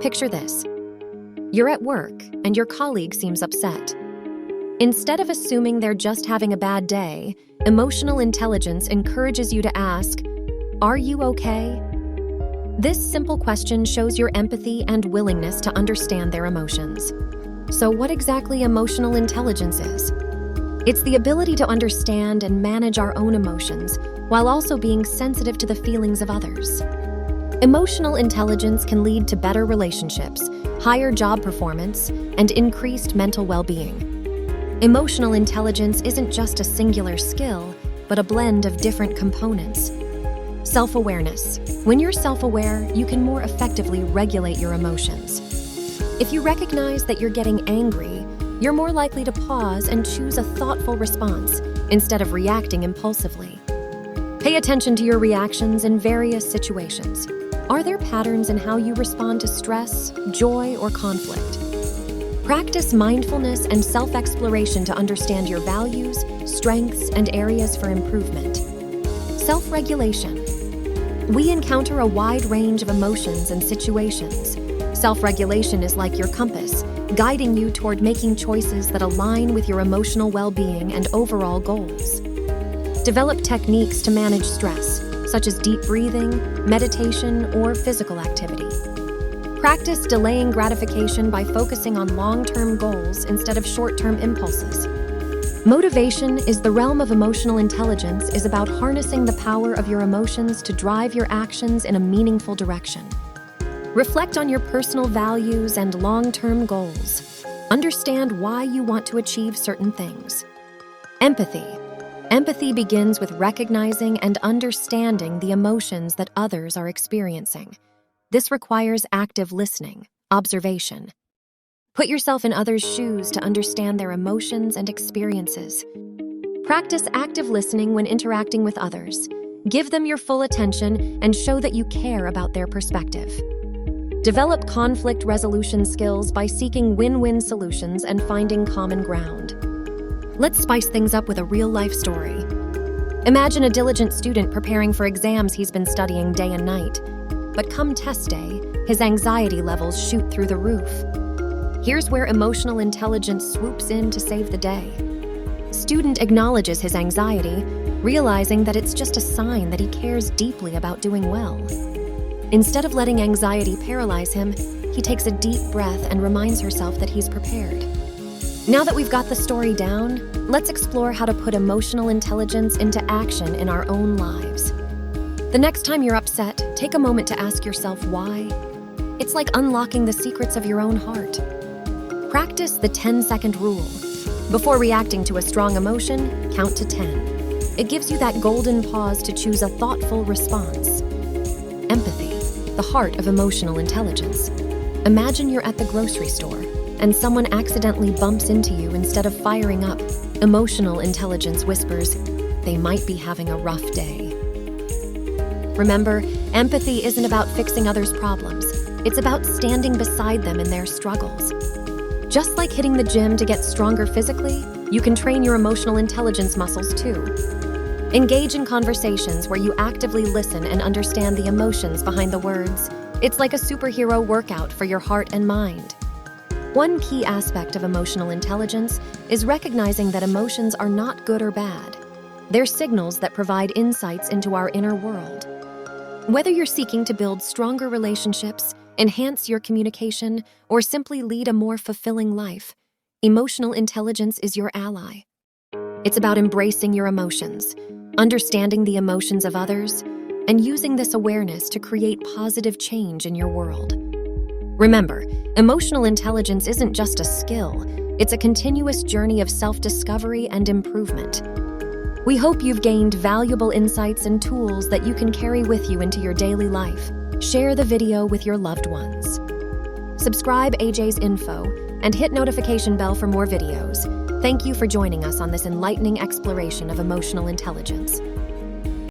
Picture this. You're at work and your colleague seems upset. Instead of assuming they're just having a bad day, emotional intelligence encourages you to ask, "Are you okay?" This simple question shows your empathy and willingness to understand their emotions. So what exactly emotional intelligence is? It's the ability to understand and manage our own emotions while also being sensitive to the feelings of others. Emotional intelligence can lead to better relationships, higher job performance, and increased mental well-being. Emotional intelligence isn't just a singular skill, but a blend of different components. Self-awareness. When you're self-aware, you can more effectively regulate your emotions. If you recognize that you're getting angry, you're more likely to pause and choose a thoughtful response instead of reacting impulsively. Pay attention to your reactions in various situations. Are there patterns in how you respond to stress, joy, or conflict? Practice mindfulness and self-exploration to understand your values, strengths, and areas for improvement. Self-regulation. We encounter a wide range of emotions and situations. Self-regulation is like your compass, guiding you toward making choices that align with your emotional well-being and overall goals. Develop techniques to manage stress, such as deep breathing, meditation, or physical activity. Practice delaying gratification by focusing on long-term goals instead of short-term impulses. Motivation is the realm of emotional intelligence is about harnessing the power of your emotions to drive your actions in a meaningful direction. Reflect on your personal values and long-term goals. Understand why you want to achieve certain things. Empathy. Empathy begins with recognizing and understanding the emotions that others are experiencing. This requires active listening, observation. Put yourself in others' shoes to understand their emotions and experiences. Practice active listening when interacting with others. Give them your full attention and show that you care about their perspective. Develop conflict resolution skills by seeking win-win solutions and finding common ground. Let's spice things up with a real-life story. Imagine a diligent student preparing for exams he's been studying day and night. But come test day, his anxiety levels shoot through the roof. Here's where emotional intelligence swoops in to save the day. Student acknowledges his anxiety, realizing that it's just a sign that he cares deeply about doing well. Instead of letting anxiety paralyze him, he takes a deep breath and reminds herself that he's prepared. Now that we've got the story down, let's explore how to put emotional intelligence into action in our own lives. The next time you're upset, take a moment to ask yourself why. It's like unlocking the secrets of your own heart. Practice the 10-second rule. Before reacting to a strong emotion, count to 10. It gives you that golden pause to choose a thoughtful response. Empathy, the heart of emotional intelligence. Imagine you're at the grocery store and someone accidentally bumps into you instead of firing up. Emotional intelligence whispers, they might be having a rough day. Remember, empathy isn't about fixing others' problems. It's about standing beside them in their struggles. Just like hitting the gym to get stronger physically, you can train your emotional intelligence muscles too. Engage in conversations where you actively listen and understand the emotions behind the words. It's like a superhero workout for your heart and mind. One key aspect of emotional intelligence is recognizing that emotions are not good or bad. They're signals that provide insights into our inner world. Whether you're seeking to build stronger relationships, enhance your communication, or simply lead a more fulfilling life, emotional intelligence is your ally. It's about embracing your emotions, understanding the emotions of others, and using this awareness to create positive change in your world. Remember, emotional intelligence isn't just a skill, it's a continuous journey of self-discovery and improvement. We hope you've gained valuable insights and tools that you can carry with you into your daily life. Share the video with your loved ones. Subscribe AJ's Info and hit notification bell for more videos. Thank you for joining us on this enlightening exploration of emotional intelligence.